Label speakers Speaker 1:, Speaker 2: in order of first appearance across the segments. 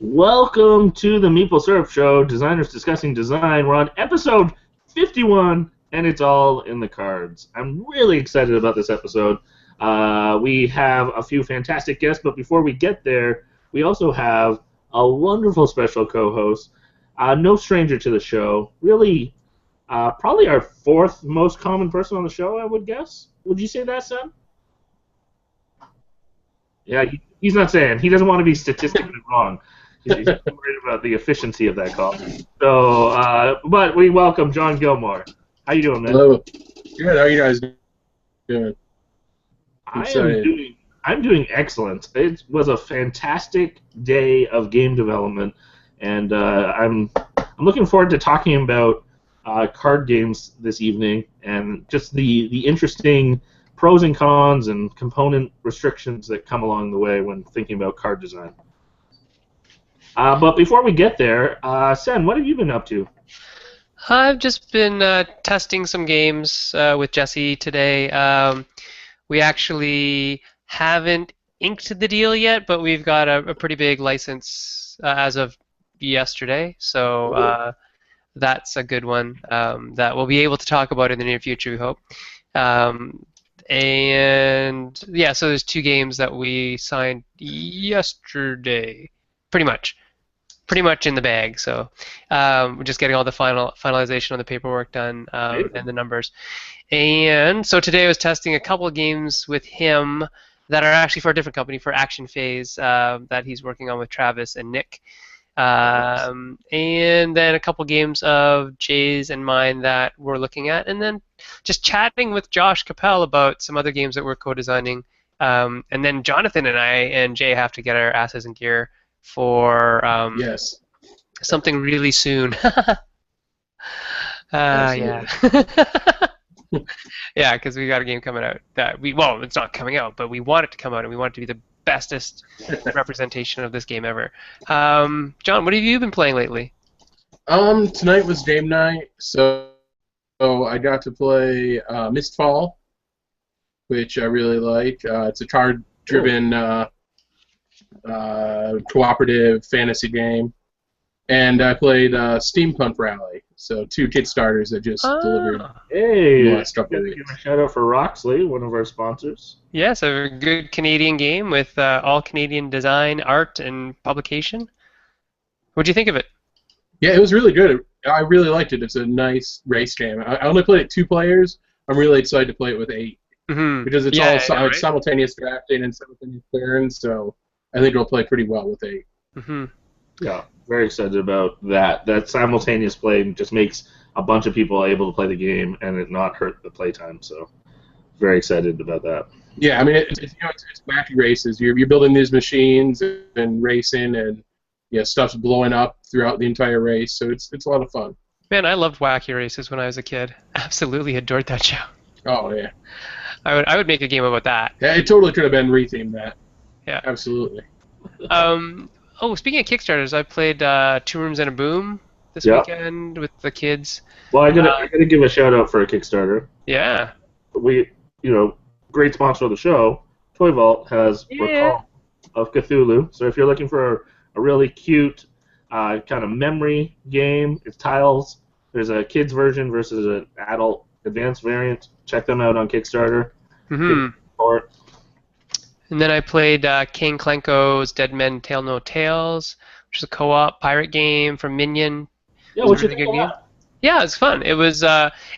Speaker 1: Welcome to the Meeple Syrup Show, Designers Discussing Design. We're on episode 51, and it's all in the cards. I'm really excited about this episode. We have a few fantastic guests, but before we get there, we also have a wonderful special co-host, no stranger to the show, really probably our fourth most common person on the show, I would guess. Would you say that, Sam? Yeah, he's not saying. He doesn't want to be statistically wrong. He's worried about the efficiency of that call. So, but we welcome Jon Gilmour. How you doing, man?
Speaker 2: Hello. Good. How are you guys doing?
Speaker 1: I'm doing excellent. It was a fantastic day of game development, and I'm looking forward to talking about card games this evening and just the interesting pros and cons and component restrictions that come along the way when thinking about card design. But before we get there, Sen, what have you been up to?
Speaker 3: I've just been testing some games with Jesse today. We actually haven't inked the deal yet, but we've got a pretty big license as of yesterday, so that's a good one that we'll be able to talk about in the near future, we hope. And yeah, so there's two games that we signed yesterday, pretty much in the bag. So we're just getting all the finalization on the paperwork done and the numbers. And so today I was testing a couple of games with him that are actually for a different company, for Action Phase, that he's working on with Travis and Nick. And then a couple games of Jay's and mine that we're looking at, and then just chatting with Josh Capel about some other games that we're co-designing. And then Jonathan and I and Jay have to get our asses in gear for something really soon. Yeah. Yeah, because we got a game coming out that it's not coming out, but we want it to come out, and we want it to be the bestest representation of this game ever. John, what have you been playing lately?
Speaker 2: Tonight was game night, so I got to play Mistfall, which I really like. It's a card-driven cooperative fantasy game, and I played Steampunk Rally. So two Kickstarters that just delivered.
Speaker 1: Hey,
Speaker 2: the last couple of
Speaker 1: give
Speaker 2: weeks.
Speaker 1: a shout out for Roxley, one of our sponsors.
Speaker 3: Yes, a good Canadian game with all Canadian design, art, and publication. What do you think of it?
Speaker 2: Yeah, it was really good. I really liked it. It's a nice race game. I only played it 2 players. I'm really excited to play it with 8 because it's all simultaneous drafting and simultaneous turns. So I think it'll play pretty well with 8.
Speaker 3: Mm-hmm.
Speaker 1: Yeah, very excited about that. That simultaneous play just makes a bunch of people able to play the game and it not hurt the playtime. So very excited about that.
Speaker 2: Yeah, I mean it's wacky races. You're building these machines and racing, and stuff's blowing up throughout the entire race. So it's a lot of fun.
Speaker 3: Man, I loved Wacky Races when I was a kid. Absolutely adored that show.
Speaker 2: Oh yeah.
Speaker 3: I would make a game about that.
Speaker 2: Yeah, it totally could have been rethemed that.
Speaker 3: Yeah.
Speaker 2: Absolutely.
Speaker 3: Speaking of Kickstarters, I played 2 Rooms and a Boom this weekend with the kids.
Speaker 1: Well, I gotta give a shout out for a Kickstarter.
Speaker 3: Yeah.
Speaker 1: We, great sponsor of the show, Toy Vault has Recall of Cthulhu. So if you're looking for a really cute kind of memory game, it's tiles. There's a kids version versus an adult advanced variant. Check them out on Kickstarter.
Speaker 3: Mm-hmm. And then I played King Klenko's Dead Men Tell No Tales, which is a co-op pirate game from Minion.
Speaker 1: Yeah, which is a good game.
Speaker 3: Yeah, it's fun. It was.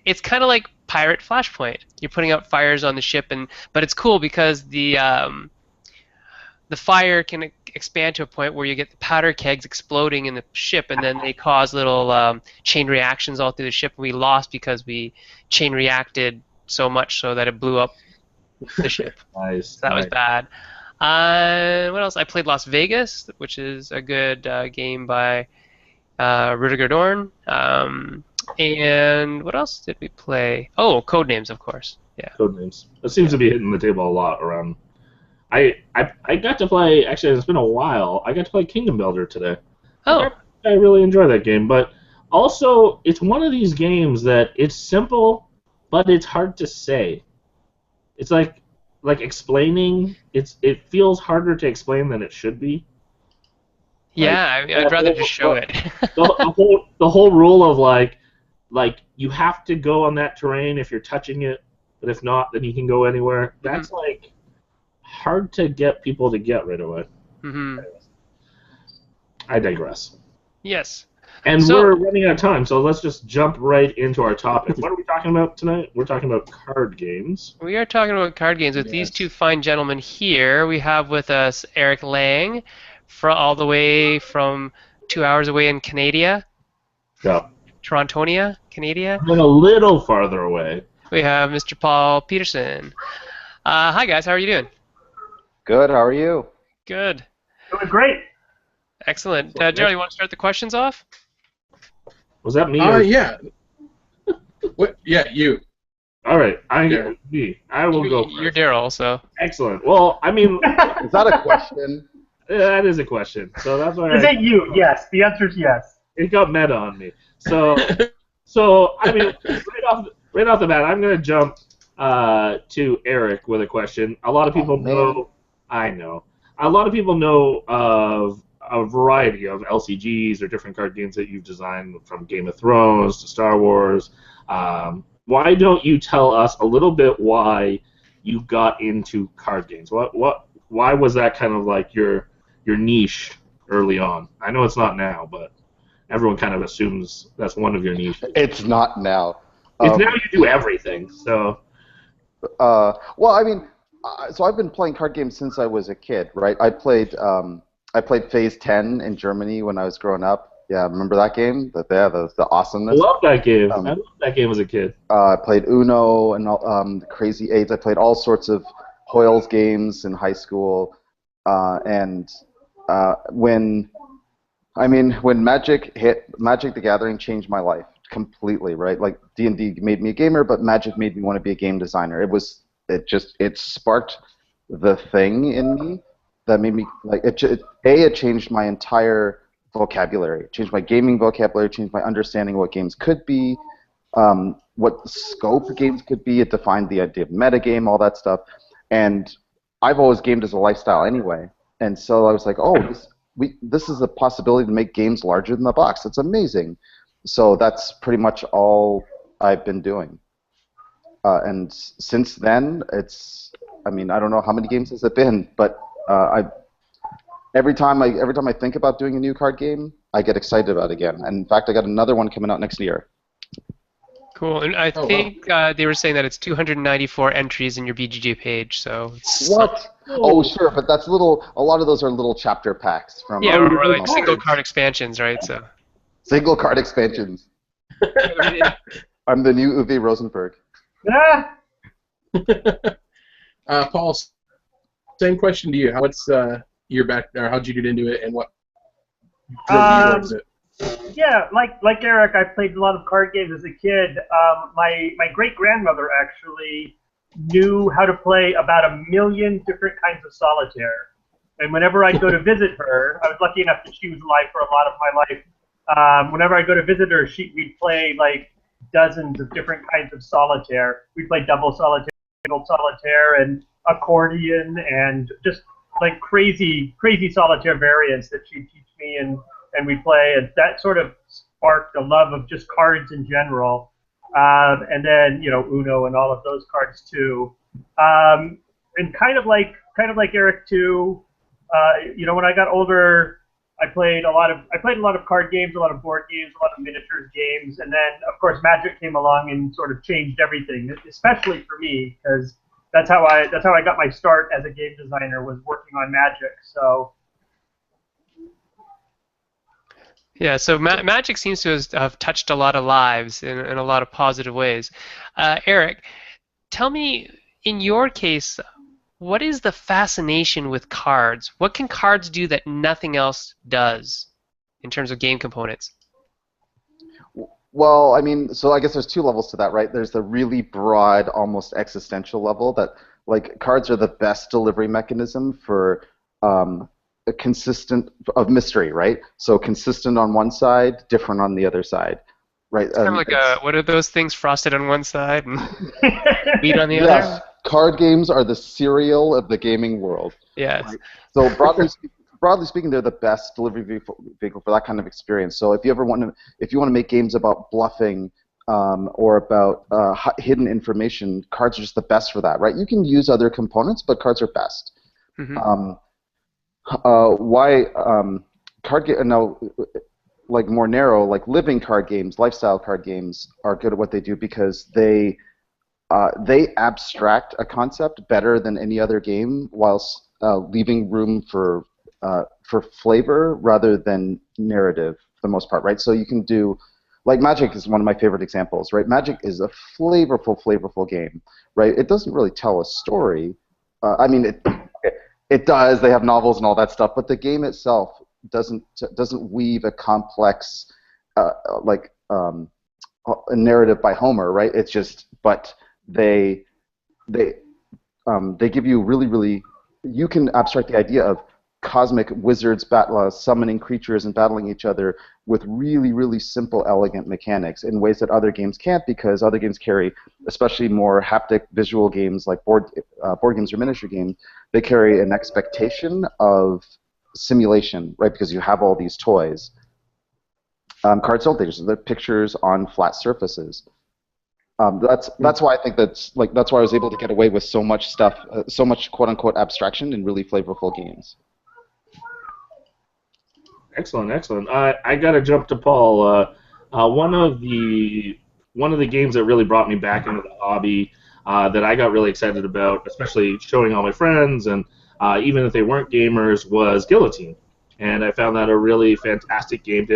Speaker 3: It's kind of like Pirate Flashpoint. You're putting out fires on the ship, but it's cool because the fire can expand to a point where you get the powder kegs exploding in the ship, and then they cause little chain reactions all through the ship. We lost because we chain reacted so much so that it blew up the ship.
Speaker 1: Nice.
Speaker 3: So that was bad. What else? I played Las Vegas, which is a good game by Rudiger Dorn. And what else did we play? Oh, Codenames, of course. Yeah.
Speaker 1: Codenames. It seems to be hitting the table a lot around. I got to play. Actually, it's been a while. I got to play Kingdom Builder today.
Speaker 3: Oh.
Speaker 1: I really enjoy that game, but also it's one of these games that it's simple, but it's hard to say. It's like like explaining. It feels harder to explain than it should be.
Speaker 3: Yeah, I'd rather just show it.
Speaker 1: the whole rule of like you have to go on that terrain if you're touching it, but if not, then you can go anywhere. That's like hard to get people to get right away.
Speaker 3: Mm-hmm.
Speaker 1: I digress.
Speaker 3: Yes.
Speaker 1: And we're running out of time, so let's just jump right into our topic. What are we talking about tonight? We're talking about card games.
Speaker 3: We are talking about card games with these two fine gentlemen here. We have with us Eric Lang, all the way from 2 hours away in Canada.
Speaker 1: Yeah.
Speaker 3: Torontonia, Canada.
Speaker 1: And a little farther away.
Speaker 3: We have Mr. Paul Peterson. Hi, guys. How are you doing?
Speaker 4: Good. How are you?
Speaker 3: Good.
Speaker 5: Doing great.
Speaker 3: Excellent. Daryl, you want to start the questions off?
Speaker 1: Was that me?
Speaker 2: Yeah. What? Yeah, you.
Speaker 1: All right. I will go first.
Speaker 3: You're Daryl, so.
Speaker 1: Excellent. Well, I mean...
Speaker 4: Is that a question?
Speaker 1: That is a question. So that's why
Speaker 5: Is it you? Yes. The answer is yes.
Speaker 1: It got meta on me. So I mean, right off the bat, I'm going to jump to Eric with a question. A lot of people know... I know. A lot of people know of a variety of LCGs or different card games that you've designed, from Game of Thrones to Star Wars. Why don't you tell us a little bit why you got into card games? Why was that kind of like your niche early on? I know it's not now, but everyone kind of assumes that's one of your niches.
Speaker 4: It's not now.
Speaker 1: It's now you do everything. So.
Speaker 4: Well, I mean, so I've been playing card games since I was a kid, right? I played Phase 10 in Germany when I was growing up. Yeah, remember that game? The awesomeness.
Speaker 1: I love that game. I loved that game as a kid.
Speaker 4: I played Uno and Crazy Eights. I played all sorts of Hoyle's games in high school. And when Magic hit, Magic the Gathering changed my life completely, right? Like D&D made me a gamer, but Magic made me want to be a game designer. It sparked the thing in me that made me like it changed my entire vocabulary. It changed my gaming vocabulary, changed my understanding of what games could be, what scope games could be. It defined the idea of metagame, all that stuff. And I've always gamed as a lifestyle anyway. And so I was like, this is a possibility to make games larger than the box. It's amazing. So that's pretty much all I've been doing. And since then, I don't know how many games has it been, but every time I think about doing a new card game, I get excited about it again. And in fact, I got another one coming out next year.
Speaker 3: Cool. And I think they were saying that it's 294 entries in your BGG page. So it's
Speaker 4: what? Oh, sure, but that's a lot of those are little chapter packs from.
Speaker 3: Yeah, or like single card expansions, right? So.
Speaker 4: Single card expansions. I'm the new Uwe Rosenberg.
Speaker 5: Yeah.
Speaker 2: Paul, same question to you. What's your how'd you get into it, and what drove you towards it?
Speaker 5: Yeah, like Eric, I played a lot of card games as a kid. My great-grandmother actually knew how to play about 1 million different kinds of solitaire. And whenever I'd go to visit her, I was lucky enough that she was alive for a lot of my life. Whenever I go to visit her, we'd play like dozens of different kinds of solitaire. We played double solitaire, single solitaire, and accordion, and just like crazy solitaire variants that she'd teach me, and we'd play, and that sort of sparked a love of just cards in general. And then Uno and all of those cards too. And kind of like Eric too. When I got older, I played a lot of card games, a lot of board games, a lot of miniatures games, and then of course Magic came along and sort of changed everything, especially for me, because that's how I got my start as a game designer, was working on Magic. So.
Speaker 3: Yeah, so Magic seems to have touched a lot of lives in a lot of positive ways. Eric, tell me, in your case, what is the fascination with cards? What can cards do that nothing else does in terms of game components?
Speaker 4: Well, so I guess there's two levels to that, right? There's the really broad, almost existential level that, like, cards are the best delivery mechanism for a consistent of mystery, right? So consistent on one side, different on the other side, right?
Speaker 3: It's kind of like what are those things, frosted on one side and wheat on the other?
Speaker 4: card games are the cereal of the gaming world.
Speaker 3: Yes.
Speaker 4: Right? So broadly speaking, they're the best delivery vehicle for that kind of experience. So if you want to make games about bluffing or about hidden information, cards are just the best for that, right? You can use other components, but cards are best.
Speaker 3: Mm-hmm.
Speaker 4: Why card game? No, like more narrow, like living card games, lifestyle card games are good at what they do because they abstract a concept better than any other game, whilst leaving room for flavor rather than narrative for the most part, right? So you can do, like Magic is one of my favorite examples, right? Magic is a flavorful game, right? It doesn't really tell a story. I mean, it does. They have novels and all that stuff, but the game itself doesn't weave a complex a narrative by Homer, right? It's just, but they give you really, you can abstract the idea of cosmic wizards summoning creatures and battling each other with really simple, elegant mechanics in ways that other games can't, because other games carry, especially more haptic visual games like board games or miniature games, they carry an expectation of simulation, right? Because you have all these toys. Cards don't. They're pictures on flat surfaces. That's why I think that's why I was able to get away with so much stuff, so much quote unquote abstraction in really flavorful games.
Speaker 1: Excellent. I got to jump to Paul. One of the games that really brought me back into the hobby that I got really excited about, especially showing all my friends and even if they weren't gamers, was Guillotine. And I found that a really fantastic game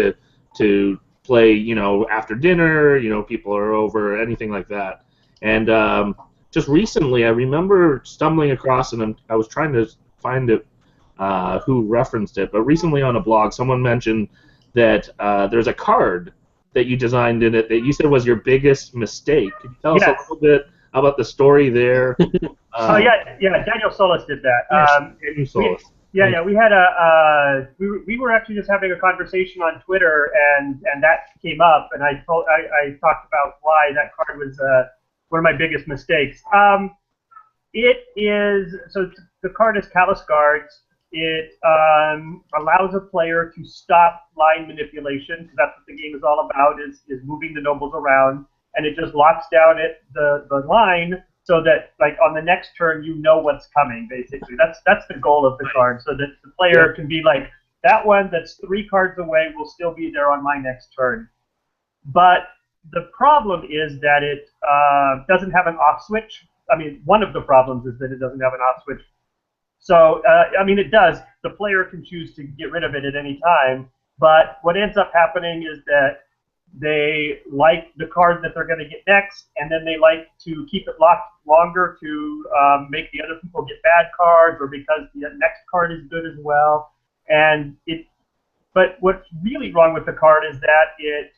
Speaker 1: to play, after dinner, people are over, anything like that. And just recently, I remember stumbling across, and I was trying to find it, who referenced it, but recently on a blog, someone mentioned that there's a card that you designed in it that you said was your biggest mistake. Could you tell us a little bit about the story there?
Speaker 5: Daniel Solis did that.
Speaker 1: Daniel Solis.
Speaker 5: We had we were actually just having a conversation on Twitter, and that came up, and I talked about why that card was one of my biggest mistakes. It is, so the card is Callous Guards. It allows a player to stop line manipulation, because that's what the game is all about, is moving the nobles around, and it just locks down the line so that, like, on the next turn you know what's coming, basically. That's the goal of the card, so that the player can be like, that one that's 3 cards away will still be there on my next turn. But the problem is that it doesn't have an off switch. I mean, one of the problems is that it doesn't have an off switch. So, it does. The player can choose to get rid of it at any time, but what ends up happening is that they like the card that they're going to get next, and then they like to keep it locked longer to make the other people get bad cards, or because the next card is good as well. But what's really wrong with the card is that it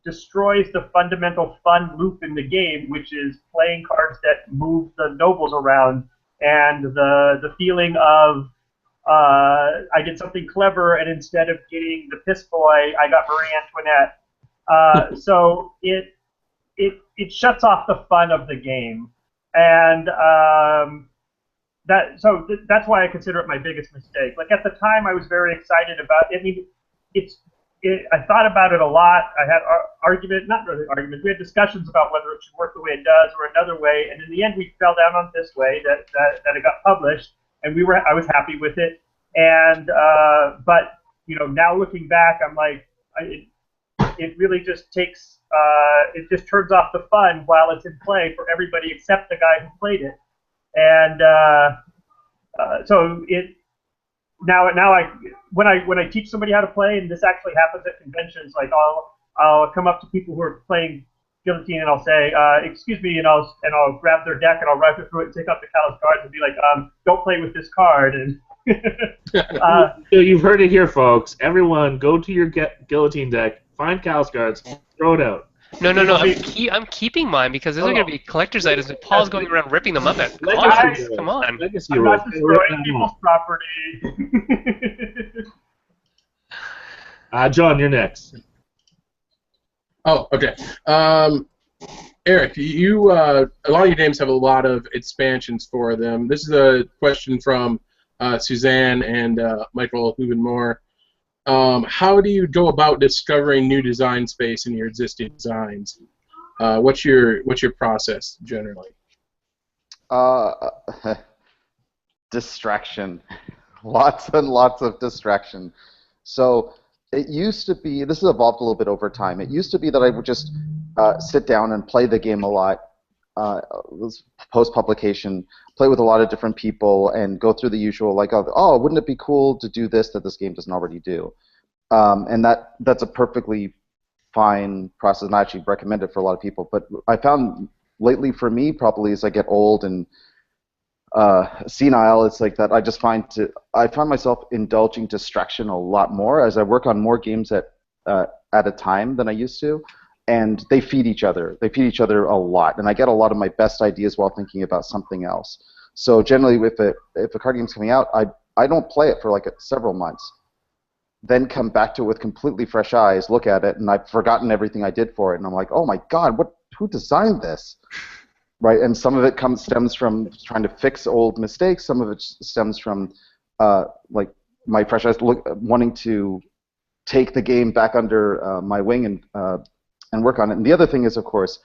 Speaker 5: destroys the fundamental fun loop in the game, which is playing cards that move the nobles around, and the feeling of I did something clever, and instead of getting the piss boy, I got Marie Antoinette. So it shuts off the fun of the game, and that's why I consider it my biggest mistake. Like, at the time, I was very excited about it. I mean, I thought about it a lot. I had arguments. We had discussions about whether it should work the way it does or another way, and in the end, we fell down on this way that it got published, and I was happy with it. And but now looking back, I'm like, it really just takes it just turns off the fun while it's in play for everybody except the guy who played it, and so it. Now when I teach somebody how to play, and this actually happens at conventions, like I'll come up to people who are playing Guillotine, and I'll say, excuse me, and I'll grab their deck, and I'll rifle through it and take out the Callous Guards and be like, don't play with this card. And
Speaker 1: so you've heard it here, folks. Everyone, go to your Guillotine deck, find Callous Guards, throw it out.
Speaker 3: No. I'm keeping mine, because those are going to be collector's items, and Paul's going around ripping them up at
Speaker 1: Legacy.
Speaker 3: Come on.
Speaker 1: Legacy
Speaker 5: I'm
Speaker 1: rules.
Speaker 5: not destroying people's property.
Speaker 1: John, you're next.
Speaker 2: Oh, okay. Eric, you a lot of your games have a lot of expansions for them. This is a question from Suzanne and Michael Hubenmore. How do you go about discovering new design space in your existing designs? What's your process generally?
Speaker 4: Distraction. Lots and lots of distraction. So it used to be, this has evolved a little bit over time. It used to be that I would just sit down and play the game a lot, post-publication, play with a lot of different people, and go through the usual, like, oh, wouldn't it be cool to do this that this game doesn't already do? And that's a perfectly fine process, and I actually recommend it for a lot of people. But I found lately, for me, probably as I get old and senile, it's like that I find myself indulging distraction a lot more as I work on more games at a time than I used to, and they feed each other. They feed each other a lot, and I get a lot of my best ideas while thinking about something else. So generally, if a card game's coming out, I don't play it for like several months, then come back to it with completely fresh eyes, look at it, and I've forgotten everything I did for it, and I'm like, oh my God, who designed this? Right, and some of it stems from trying to fix old mistakes. Some of it stems from like my fresh eyes wanting to take the game back under my wing and work on it. And the other thing is, of course,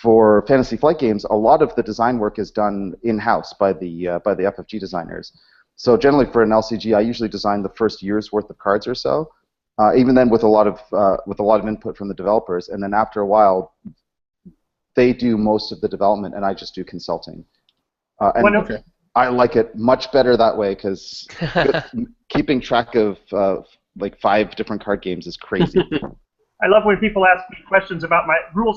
Speaker 4: for Fantasy Flight games, a lot of the design work is done in-house by the FFG designers. So generally, for an LCG, I usually design the first year's worth of cards or so. Even then, with a lot of input from the developers, and then after a while, they do most of the development, and I just do consulting. I like it much better that way because keeping track of like 5 different card games is crazy.
Speaker 5: I love when people ask me questions about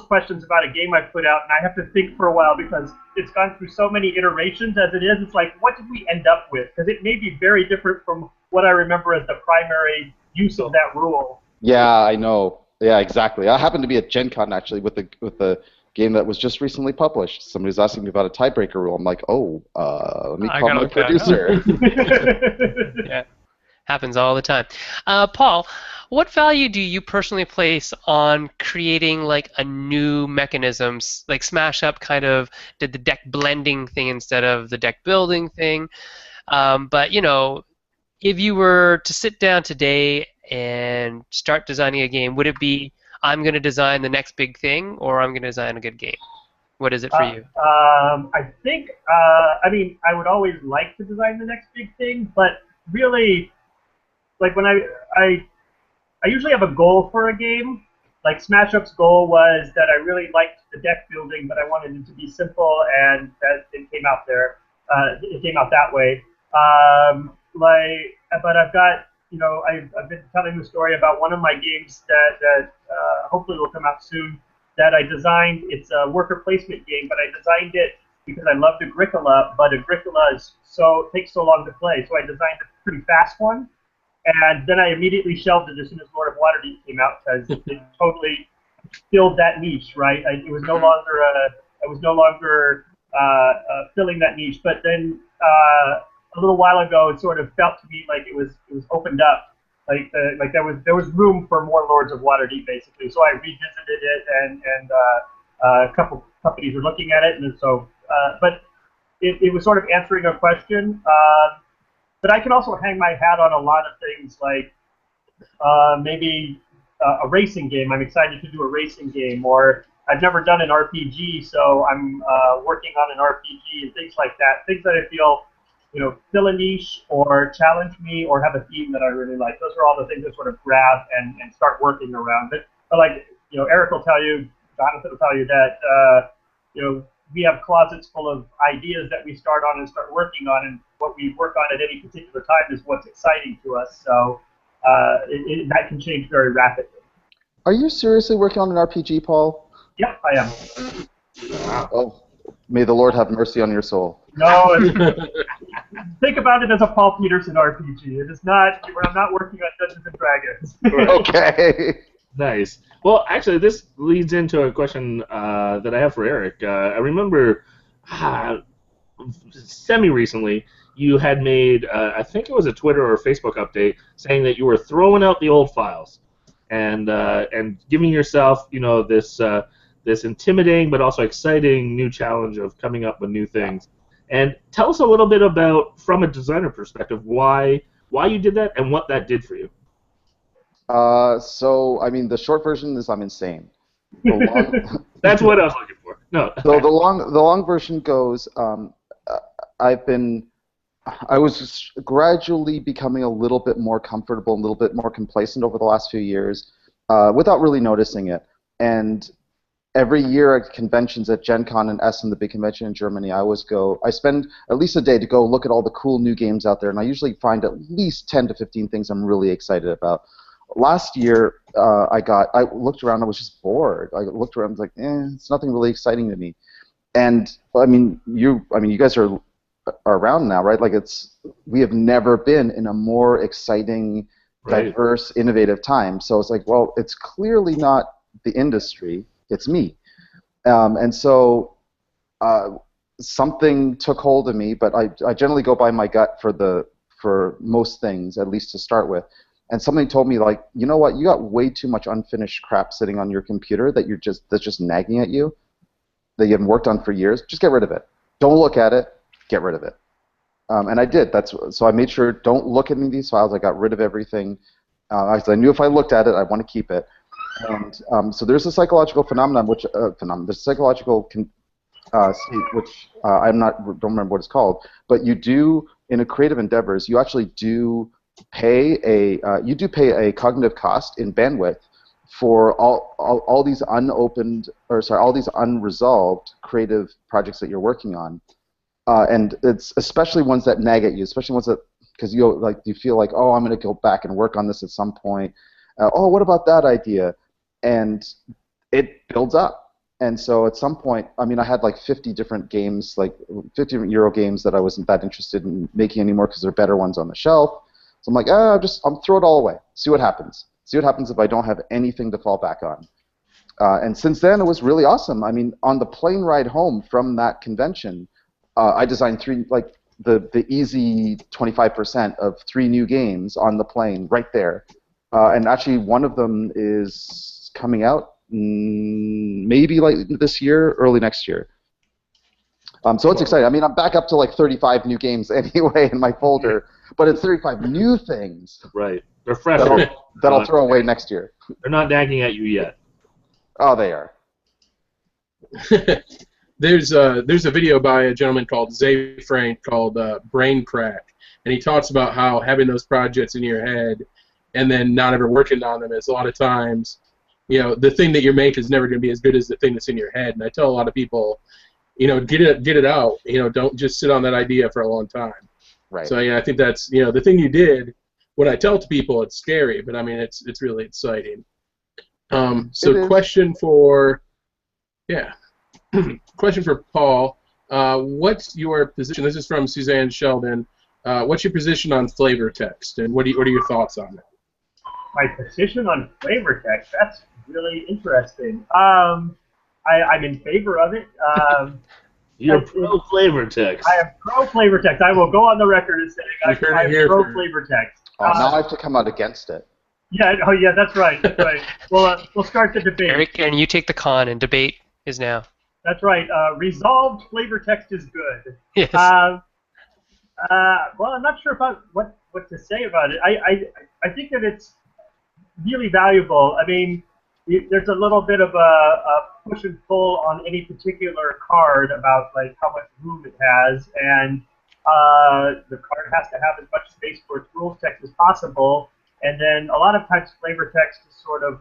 Speaker 5: questions about a game I've put out, and I have to think for a while because it's gone through so many iterations as it is. It's like, what did we end up with? Because it may be very different from what I remember as the primary use of that rule.
Speaker 4: Yeah, I know. Yeah, exactly. I happened to be at Gen Con actually with the game that was just recently published. Somebody was asking me about a tiebreaker rule. I'm like, let me call my producer.
Speaker 3: Yeah, happens all the time. Paul, what value do you personally place on creating like a new mechanisms, like Smash Up kind of did the deck blending thing instead of the deck building thing? But you know, if you were to sit down today and start designing a game, would it be I'm going to design the next big thing, or I'm going to design a good game? What is it for you?
Speaker 5: I think, I mean, I would always like to design the next big thing, but really, like when I usually have a goal for a game. Like Smash Up's goal was that I really liked the deck building, but I wanted it to be simple, and that it came out there. It came out that way. But I've got, you know, I've been telling the story about one of my games that hopefully will come out soon that I designed. It's a worker placement game, but I designed it because I loved Agricola, but Agricola takes so long to play, so I designed a pretty fast one, and then I immediately shelved it as soon as Lord of Waterdeep came out because it totally filled that niche, right? I was no longer filling that niche, but then a little while ago, it sort of felt to me like it was opened up, like there was room for more Lords of Waterdeep, basically. So I revisited it, and a couple companies were looking at it, and so but it was sort of answering a question. But I can also hang my hat on a lot of things, like maybe a racing game. I'm excited to do a racing game, or I've never done an RPG, so I'm working on an RPG and things like that. Things that I feel, you know, fill a niche or challenge me or have a theme that I really like. Those are all the things that sort of grab and start working around. But like, you know, Eric will tell you, Jonathan will tell you that, you know, we have closets full of ideas that we start on and start working on, and what we work on at any particular time is what's exciting to us. So that can change very rapidly.
Speaker 4: Are you seriously working on an RPG, Paul?
Speaker 5: Yep, I am.
Speaker 4: Oh, may the Lord have mercy on your soul.
Speaker 5: No, think about it as a Paul Peterson RPG. It is not. I'm not working on Dungeons and Dragons.
Speaker 4: Okay.
Speaker 1: Nice. Well, actually, this leads into a question that I have for Eric. I remember semi-recently you had made, I think it was a Twitter or Facebook update, saying that you were throwing out the old files and giving yourself, you know, this this intimidating but also exciting new challenge of coming up with new things. And tell us a little bit about, from a designer perspective, why you did that and what that did for you.
Speaker 4: So, I mean, the short version is I'm insane. The long,
Speaker 1: That's what I was looking for. No.
Speaker 4: So the long version goes. I was just gradually becoming a little bit more comfortable, a little bit more complacent over the last few years, without really noticing it. And every year at conventions at Gen Con and Essen, the big convention in Germany, I spend at least a day to go look at all the cool new games out there, and I usually find at least 10 to 15 things I'm really excited about. Last year, I looked around, I was just bored. I looked around, I was like, it's nothing really exciting to me. And I mean, you guys are around now, right? Like we have never been in a more exciting, diverse, innovative time. So it's like, well, it's clearly not the industry, it's me. And so something took hold of me, but I generally go by my gut for most things, at least to start with. And something told me, like, you know what, you got way too much unfinished crap sitting on your computer that's just nagging at you, that you haven't worked on for years. Just get rid of it. Don't look at it. Get rid of it. And I did. So I made sure, don't look at any of these files. I got rid of everything. I knew if I looked at it, I'd want to keep it. And so there's a psychological phenomenon, there's a psychological state, which don't remember what it's called, but you do, in a creative endeavors, you actually do pay a cognitive cost in bandwidth for all these all these unresolved creative projects that you're working on, and it's especially ones that nag at you, especially ones that, because you feel like, oh, I'm going to go back and work on this at some point. Oh, what about that idea? And it builds up. And so at some point, I mean, I had like 50 different games, like 50 different Euro games that I wasn't that interested in making anymore because there are better ones on the shelf. So I'm like, I'll throw it all away. See what happens. See what happens if I don't have anything to fall back on. And since then, it was really awesome. I mean, on the plane ride home from that convention, I designed the easy 25% of 3 new games on the plane right there. And actually, one of them is coming out maybe like this year, early next year. So it's exciting. I mean, I'm back up to like 35 new games anyway in my folder, but it's 35 new things.
Speaker 1: Right. They're fresh.
Speaker 4: That I'll throw away next year.
Speaker 1: They're not nagging at you yet.
Speaker 4: Oh, they are.
Speaker 2: There's a video by a gentleman called Zay Frank called Brain Crack, and he talks about how having those projects in your head and then not ever working on them is a lot of times, the thing that you make is never going to be as good as the thing that's in your head. And I tell a lot of people, get it out. Don't just sit on that idea for a long time.
Speaker 4: Right.
Speaker 2: So I think that's the thing you did. When I tell it to people, it's scary, but I mean it's really exciting. So question for Paul. What's your position? This is from Suzanne Sheldon. What's your position on flavor text, and what are your thoughts on it?
Speaker 5: My position on flavor text? That's really interesting. I'm in favor of it.
Speaker 1: You're pro flavor text.
Speaker 5: I am pro flavor text. I will go on the record as saying I'm pro flavor text.
Speaker 4: Now I have to come out against it.
Speaker 5: Yeah. Oh, yeah. That's right. That's right. We'll start the debate.
Speaker 3: Eric, and you take the con, and debate is now.
Speaker 5: That's right. Resolved flavor text is good.
Speaker 3: Yes.
Speaker 5: Well, I'm not sure about what to say about it. I think that it's really valuable. I mean, there's a little bit of a push and pull on any particular card about like how much room it has, and the card has to have as much space for its rules text as possible. And then a lot of times flavor text is sort of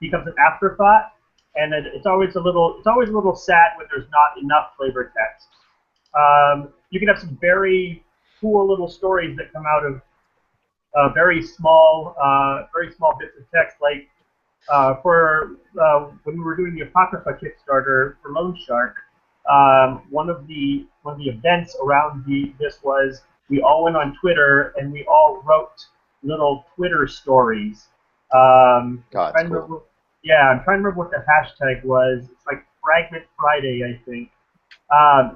Speaker 5: becomes an afterthought, and it's always a little sad when there's not enough flavor text. You can have some very cool little stories that come out of very small bits of text, like when we were doing the Apocrypha Kickstarter for Loan Shark. One of the events around this was we all went on Twitter and we all wrote little Twitter stories.
Speaker 4: God, that's cool.
Speaker 5: I'm trying to remember what the hashtag was. It's like Fragment Friday, I think.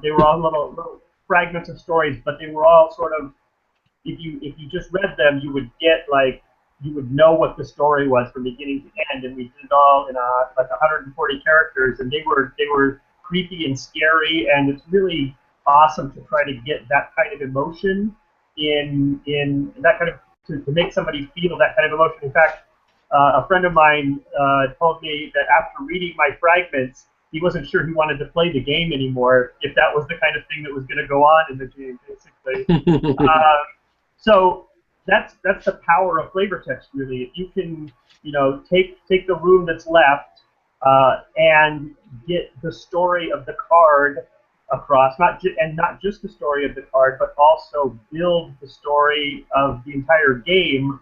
Speaker 5: They were all little fragments of stories, but they were all sort of, if you just read them, you would get like you would know what the story was from beginning to end, and we did it all in like 140 characters, and they were creepy and scary, and it's really awesome to try to get that kind of emotion in that kind of to make somebody feel that kind of emotion. In fact, a friend of mine told me that after reading my fragments, he wasn't sure he wanted to play the game anymore if that was the kind of thing that was going to go on in the game, basically. So that's the power of flavor text, really. If you can, take the room that's left and get the story of the card across, not just the story of the card, but also build the story of the entire game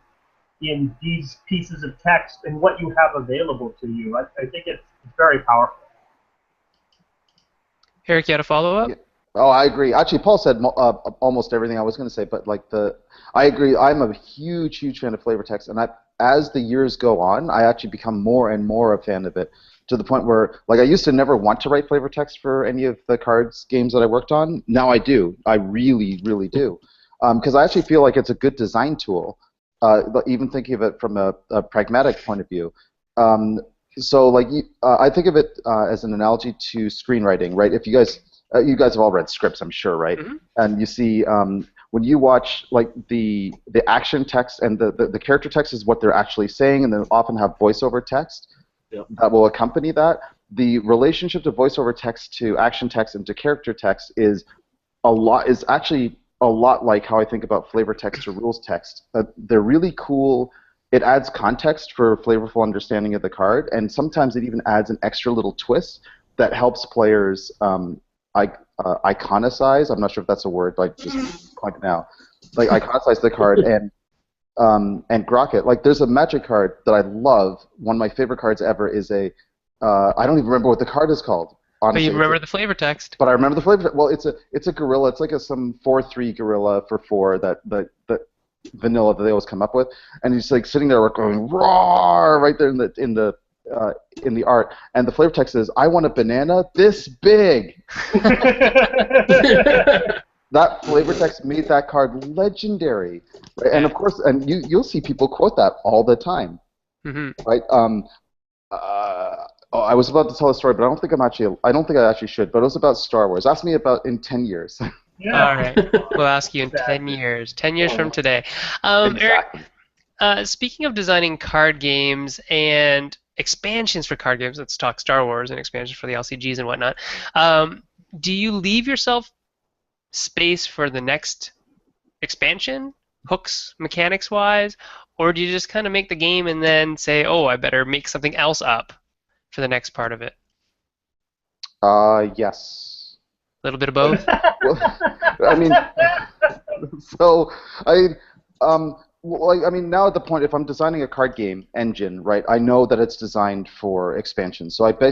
Speaker 5: in these pieces of text and what you have available to you. I think it's very powerful.
Speaker 3: Eric, you had a follow-up?
Speaker 4: Yeah. Oh, I agree. Actually, Paul said almost everything I was going to say, but I agree. I'm a huge fan of flavor text, and as the years go on, I actually become more and more a fan of it, to the point where, I used to never want to write flavor text for any of the cards games that I worked on. Now I do. I really, really do, because I actually feel like it's a good design tool. Even thinking of it from a pragmatic point of view. I think of it as an analogy to screenwriting, right? If you guys have all read scripts, I'm sure, right? Mm-hmm. And you see when you watch the action text and the character text is what they're actually saying, and they often have voiceover text that will accompany that. The relationship to voiceover text to action text and to character text is actually a lot like how I think about flavor text or rules text. They're really cool. It adds context for flavorful understanding of the card, and sometimes it even adds an extra little twist that helps players iconicize. I'm not sure if that's a word, just point it now. Iconicize the card and grok it. There's a Magic card that I love. One of my favorite cards ever is I don't even remember what the card is called. Honestly,
Speaker 3: but you remember the flavor text.
Speaker 4: But I remember the flavor. Well, it's a gorilla. It's like some 4/3 gorilla for 4 that vanilla that they always come up with, and he's sitting there going roar right there in the art, and the flavor text is, "I want a banana this big." That flavor text made that card legendary, right? And of course, and you'll see people quote that all the time, right? I was about to tell a story, but I don't think I actually should. But it was about Star Wars. Ask me about in 10 years.
Speaker 5: Yeah.
Speaker 3: All right. We'll ask you in 10 years. 10 years from today.
Speaker 4: Exactly.
Speaker 3: Eric, speaking of designing card games and expansions for card games, let's talk Star Wars and expansions for the LCGs and whatnot. Do you leave yourself space for the next expansion, hooks, mechanics-wise, or do you just kind of make the game and then say, oh, I better make something else up for the next part of it?
Speaker 4: Yes.
Speaker 3: A little bit of both?
Speaker 4: Well, I mean, so now at the point, if I'm designing a card game engine, right, I know that it's designed for expansion. So I try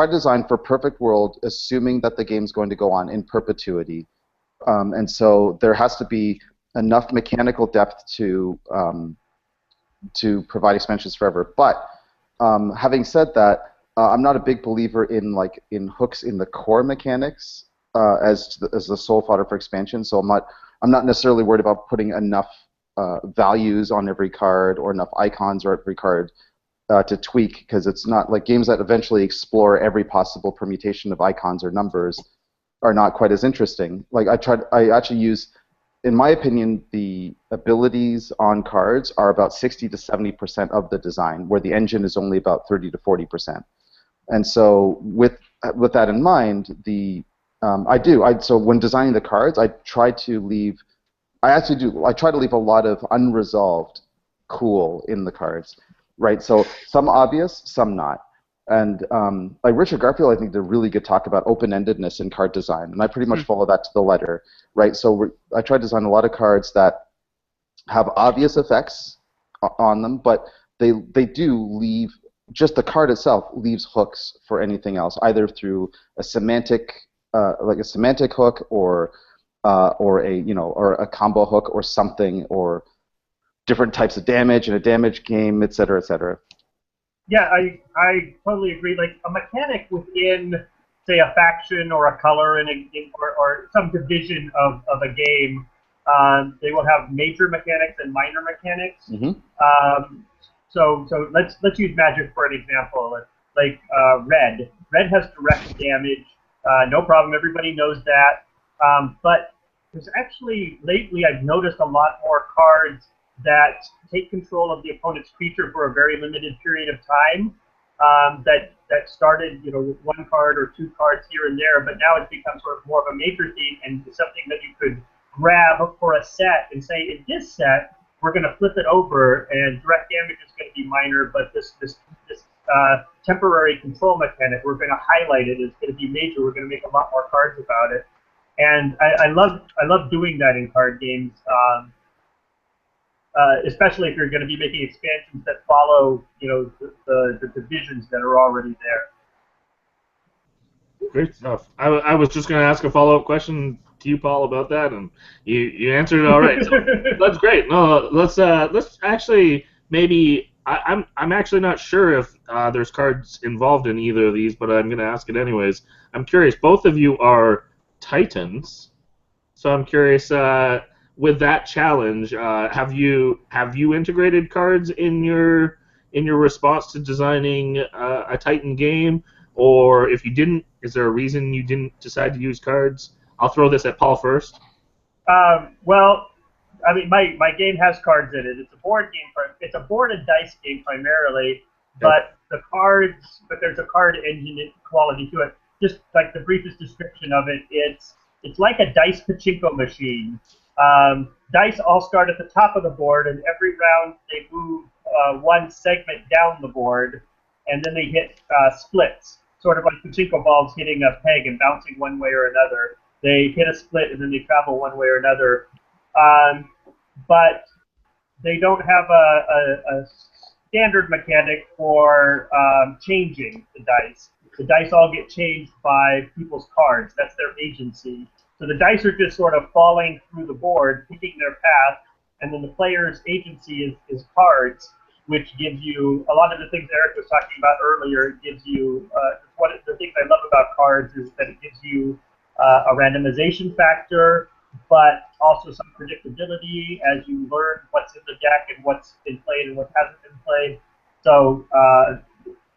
Speaker 4: to design for perfect world, assuming that the game's going to go on in perpetuity, and so there has to be enough mechanical depth to provide expansions forever. But having said that, I'm not a big believer in hooks in the core mechanics as the sole fodder for expansion. So I'm not necessarily worried about putting enough values on every card or enough icons on every card to tweak, because it's not like games that eventually explore every possible permutation of icons or numbers are not quite as interesting. I actually use, in my opinion, the abilities on cards are about 60 to 70% of the design, where the engine is only about 30 to 40%. And so with that in mind, so when designing the cards, I try to leave a lot of unresolved cool in the cards, right? So some obvious, some not. And Richard Garfield, I think, did a really good talk about open-endedness in card design, and I pretty much follow that to the letter, right? So I try to design a lot of cards that have obvious effects on them, but they do leave, just the card itself leaves hooks for anything else, either through a semantic hook, or a combo hook or something, or different types of damage in a damage game, et cetera, et cetera.
Speaker 5: Yeah, I totally agree. Like a mechanic within, say, a faction or a color in or some division of a game They will have major mechanics and minor mechanics.
Speaker 4: Mm-hmm.
Speaker 5: So let's use Magic for an example. Like Red. Red has direct damage. No problem. Everybody knows that. But there's actually lately I've noticed a lot more cards that take control of the opponent's creature for a very limited period of time. That started, with one card or two cards here and there, but now it's become sort of more of a major theme and something that you could grab for a set and say, in this set, we're going to flip it over, and direct damage is going to be minor, but this temporary control mechanic, we're going to highlight it. It's going to be major. We're going to make a lot more cards about it, and I love doing that in card games. Especially if you're going to be making expansions that follow, the divisions that are already there.
Speaker 1: Great stuff. I was just going to ask a follow-up question to you, Paul, about that, and you answered it all right. So that's great. No, let's actually maybe I'm actually not sure if there's cards involved in either of these, but I'm going to ask it anyways. I'm curious. Both of you are Titans, so I'm curious. With that challenge, have you integrated cards in your response to designing a Titan game, or if you didn't, is there a reason you didn't decide to use cards? I'll throw this at Paul first.
Speaker 5: Well, I mean, my game has cards in it. It's a board game. It's a board and dice game primarily, but there's a card engine quality to it. Just like the briefest description of it, it's like a dice pachinko machine. Dice all start at the top of the board, and every round they move one segment down the board, and then they hit splits, sort of like pachinko balls hitting a peg and bouncing one way or another. They hit a split, and then they travel one way or another. But they don't have a standard mechanic for changing the dice. The dice all get changed by people's cards. That's their agency. So the dice are just sort of falling through the board, picking their path, and then the player's agency is cards, which gives you a lot of the things Eric was talking about earlier. It gives you one of the things I love about cards is that it gives you a randomization factor, but also some predictability as you learn what's in the deck and what's been played and what hasn't been played. So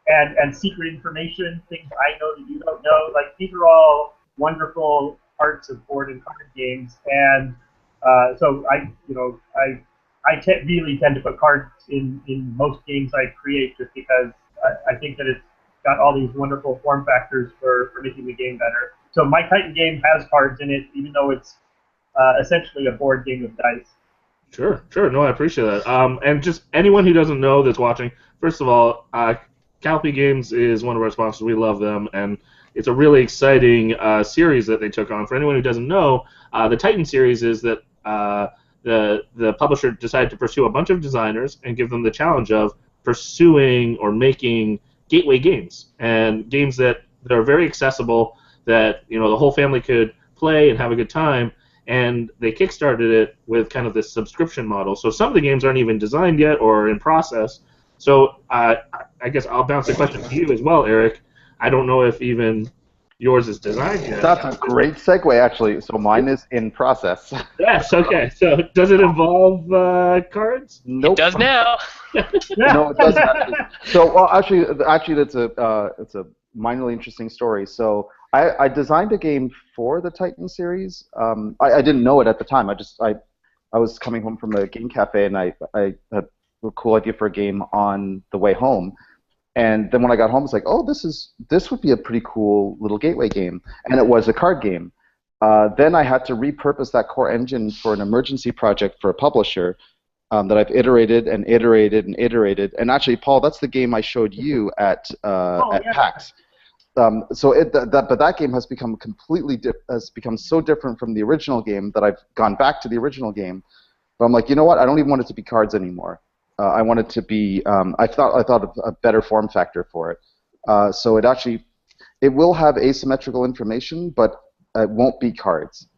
Speaker 5: and secret information, things I know that you don't know. Like, these are all wonderful parts of board and card games, and so I really tend to put cards in most games I create, just because I think that it's got all these wonderful form factors for making the game better. So my Titan game has cards in it, even though it's essentially a board game of dice.
Speaker 1: Sure. No, I appreciate that. And just anyone who doesn't know that's watching, first of all, Calpy Games is one of our sponsors. We love them, and it's a really exciting series that they took on. For anyone who doesn't know, the Titan series is that the publisher decided to pursue a bunch of designers and give them the challenge of pursuing or making gateway games, and games that are very accessible, that the whole family could play and have a good time. And they kickstarted it with kind of this subscription model. So some of the games aren't even designed yet or in process. So I guess I'll bounce the question to you as well, Eric. I don't know if even yours is designed yet.
Speaker 4: That's a great segue, actually. So mine is in process.
Speaker 1: Yes, okay. So does it involve cards?
Speaker 4: Nope.
Speaker 3: It does now.
Speaker 4: No, it doesn't actually. So, well, actually, it's a minorly interesting story. So I designed a game for the Titan series. I didn't know it at the time. I was coming home from a game cafe, and I had a cool idea for a game on the way home. And then when I got home, it's like, oh, this would be a pretty cool little gateway game. And it was a card game. Then I had to repurpose that core engine for an emergency project for a publisher that I've iterated and iterated and iterated. And actually, Paul, that's the game I showed you at PAX. But that game has become become so different from the original game that I've gone back to the original game. But I'm like, you know what? I don't even want it to be cards anymore. I want it to be. I thought of a better form factor for it. So it will have asymmetrical information, but it won't be cards.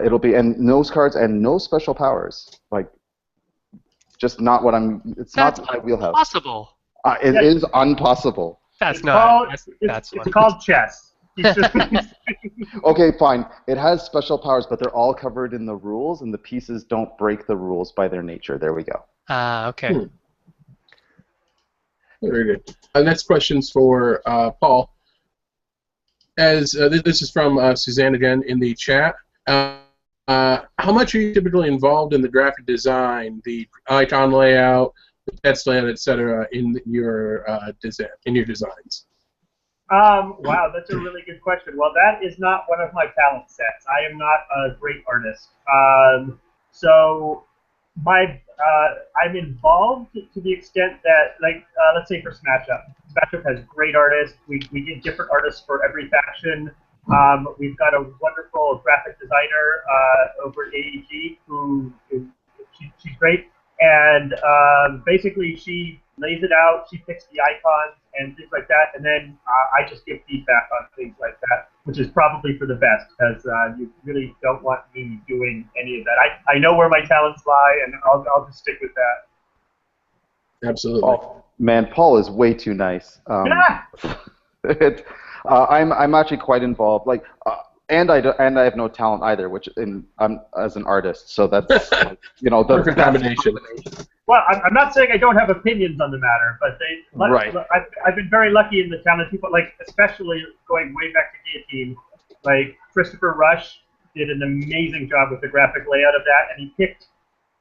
Speaker 4: It'll be no cards and no special powers. Like, just not what I'm. It's
Speaker 3: That's
Speaker 4: not my wheelhouse.
Speaker 3: Impossible.
Speaker 4: It is impossible.
Speaker 3: That's
Speaker 5: it's
Speaker 3: not.
Speaker 5: Called,
Speaker 3: that's
Speaker 5: it's called chess.
Speaker 4: Okay, fine. It has special powers, but they're all covered in the rules, and the pieces don't break the rules by their nature. There we go.
Speaker 3: Okay.
Speaker 2: Very good. Next question's for Paul. As this is from Suzanne again in the chat. How much are you typically involved in the graphic design, the icon layout, the text layout, etc., in your designs?
Speaker 5: Wow, that's a really good question. Well, that is not one of my talent sets. I am not a great artist. So I'm involved to the extent that, like, let's say for Smash Up. Smash Up has great artists. We get different artists for every faction. We've got a wonderful graphic designer over at AEG she's great. And basically she lays it out, she picks the icons and things like that, and then I just give feedback on things like that, which is probably for the best, because you really don't want me doing any of that. I know where my talents lie, and I'll just stick with that.
Speaker 2: Absolutely.
Speaker 4: Oh, man, Paul is way too nice. I'm actually quite involved. Like, and I have no talent either, which I'm as an artist. So that's the
Speaker 2: perfect combination.
Speaker 5: Well, I'm not saying I don't have opinions on the matter, but
Speaker 4: right.
Speaker 5: I've been very lucky in the talented people, like especially going way back to Guillotine. Like Christopher Rush did an amazing job with the graphic layout of that, and he picked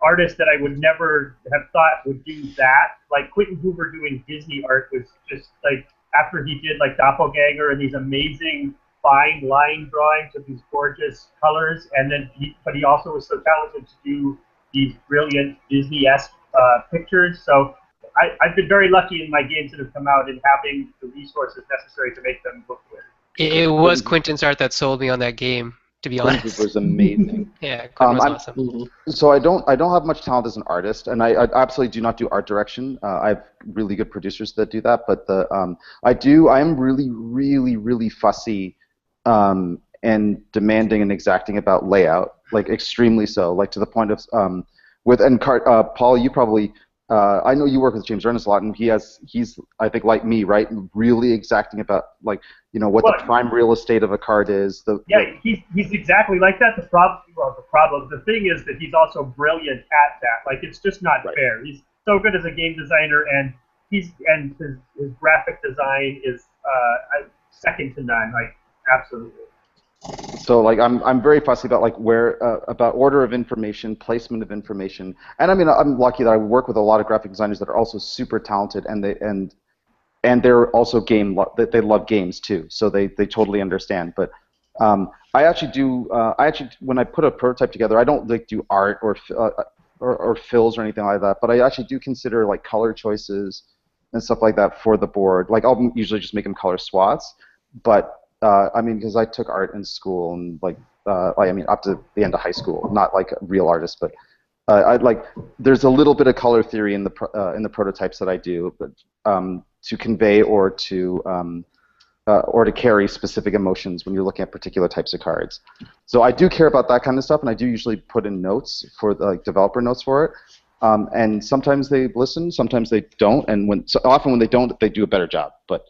Speaker 5: artists that I would never have thought would do that. Like Quentin Hoover doing Disney art was just like, after he did like Doppelganger and these amazing fine line drawings of these gorgeous colors, and then but he also was so talented to do these brilliant Disney-esque pictures. So I've been very lucky in my games that have come out in having the resources necessary to make them look good.
Speaker 3: It was Quentin's art that sold me on that game, to be honest.
Speaker 4: Quentin was amazing.
Speaker 3: Yeah, Quentin was awesome.
Speaker 4: So I don't have much talent as an artist, and I absolutely do not do art direction. I have really good producers that do that, but I am really fussy and demanding and exacting about layout, like extremely so, like to the point of Paul, you probably I know you work with James Ernest a lot, and he's I think like me, right, really exacting about like what the prime real estate of a card is.
Speaker 5: He's exactly like that. The thing is that he's also brilliant at that. Like it's just not fair. He's so good as a game designer, and his graphic design is second to none. Like absolutely.
Speaker 4: So like I'm very fussy about like about order of information, placement of information, and I mean I'm lucky that I work with a lot of graphic designers that are also super talented, and they're also they love games too, so they totally understand. But I actually when I put a prototype together, I don't like do art or fills or anything like that, but I actually do consider like color choices and stuff like that for the board. Like I'll usually just make them color swaths, but I mean, because I took art in school and like I mean up to the end of high school, not like a real artist, but there's a little bit of color theory in the prototypes that I do, but to convey or to carry specific emotions when you're looking at particular types of cards. So I do care about that kind of stuff, and I do usually put in notes for like developer notes for it. And sometimes they listen, sometimes they don't, and often when they don't, they do a better job. But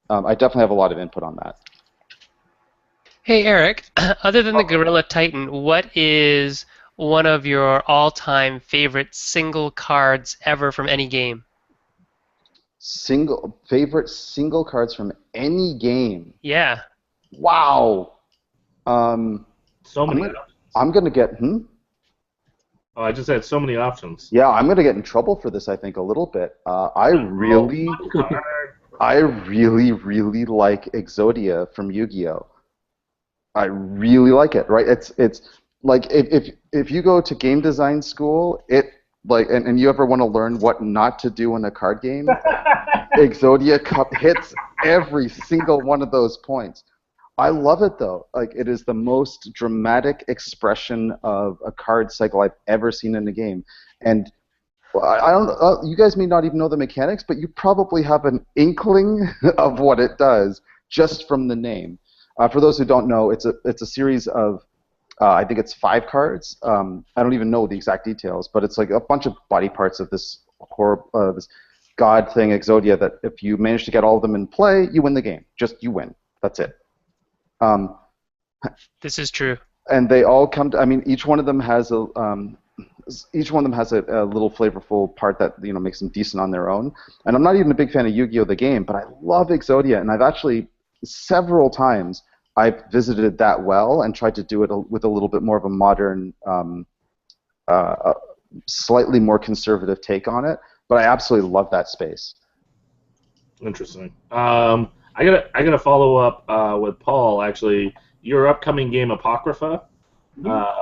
Speaker 4: I definitely have a lot of input on that.
Speaker 3: Hey, Eric, other than the Gorilla Titan, what is one of your all-time favorite single cards ever from any game?
Speaker 4: Favorite single cards from any game?
Speaker 3: Yeah.
Speaker 4: Wow.
Speaker 1: So many options.
Speaker 4: I'm going to get...
Speaker 1: Oh, I just had so many options.
Speaker 4: Yeah, I'm going to get in trouble for this, I think, a little bit. I really like Exodia from Yu-Gi-Oh! I really like it, right? It's like if you go to game design school, and you ever want to learn what not to do in a card game, Exodia hits every single one of those points. I love it though. Like it is the most dramatic expression of a card cycle I've ever seen in a game, and I don't. You guys may not even know the mechanics, but you probably have an inkling of what it does just from the name. For those who don't know, it's a series of I think it's 5 cards. I don't even know the exact details, but it's like a bunch of body parts of this this god thing, Exodia, that if you manage to get all of them in play, you win the game. Just you win. That's it.
Speaker 3: This is true.
Speaker 4: And they all come to, I mean, each one of them has a little flavorful part that makes them decent on their own. And I'm not even a big fan of Yu-Gi-Oh! The game, but I love Exodia, and I've actually several times I've visited that well and tried to do it with a little bit more of a modern, slightly more conservative take on it. But I absolutely love that space.
Speaker 1: Interesting. I gotta follow up with Paul. Actually, your upcoming game Apocrypha.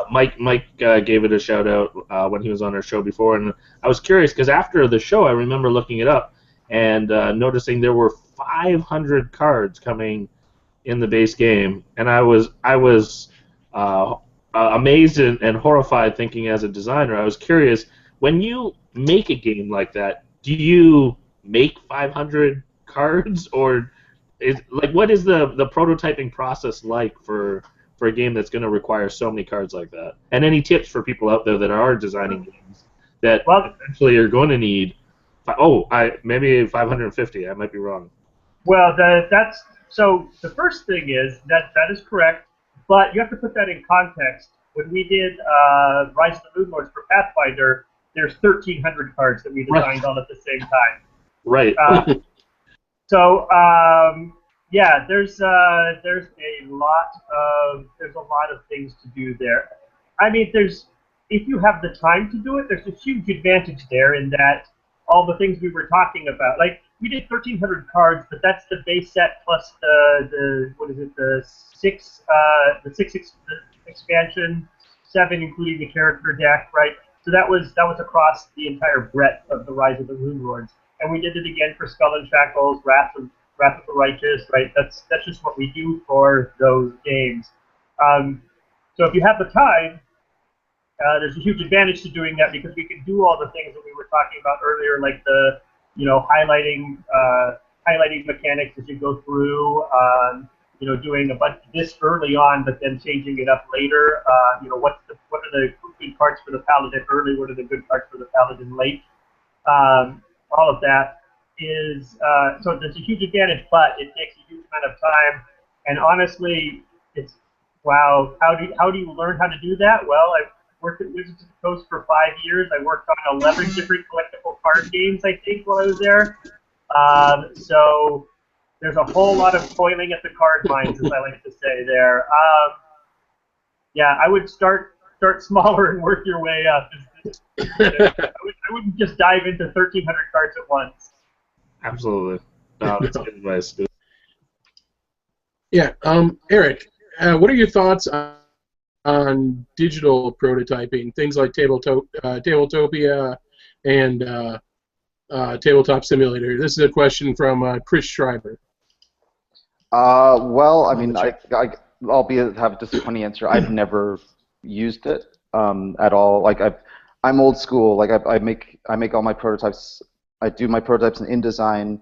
Speaker 1: Mike gave it a shout out when he was on our show before, and I was curious because after the show, I remember looking it up and noticing there were 500 cards coming in the base game, and I was amazed and horrified, thinking as a designer. I was curious, when you make a game like that, do you make 500 cards, or what is the prototyping process like for a game that's going to require so many cards like that? And any tips for people out there that are designing games that eventually are going to need maybe 550. I might be wrong.
Speaker 5: Well, so the first thing is that is correct, but you have to put that in context. When we did Rise of the Moon Lords for Pathfinder, there's 1,300 cards that we designed all at the same time.
Speaker 1: Right.
Speaker 5: Yeah, there's a lot of things to do there. I mean, if you have the time to do it, there's a huge advantage there in that all the things we were talking about, like we did 1,300 cards, but that's the base set plus the six expansion, 7 including the character deck, right? So that was across the entire breadth of the Rise of the Moon Lords, and we did it again for Skull and Shackles, Wrath of the Righteous, right? That's just what we do for those games. So if you have the time, there's a huge advantage to doing that because we can do all the things that we were talking about earlier, like the highlighting mechanics as you go through. Doing a bunch of this early on, but then changing it up later. What are the good parts for the Paladin early? What are the good parts for the Paladin late? All of that is so there's a huge advantage, but it takes a huge amount of time. And honestly, it's wow. How do you learn how to do that? Well, I've worked at Wizards of the Coast for 5 years. I worked on 11 different collectible card games, I think, while I was there. So there's a whole lot of toiling at the card mines, as I like to say there. Yeah, I would start smaller and work your way up. I wouldn't just dive into 1,300 cards at once.
Speaker 1: Absolutely. No, that's good advice.
Speaker 2: Yeah, Eric, what are your thoughts on digital prototyping, things like Tabletopia and Tabletop Simulator? This is a question from Chris Schreiber.
Speaker 4: Well, I mean, albeit have a disappointing answer. I've never used it at all. Like I'm old school. Like I make all my prototypes. I do my prototypes in InDesign.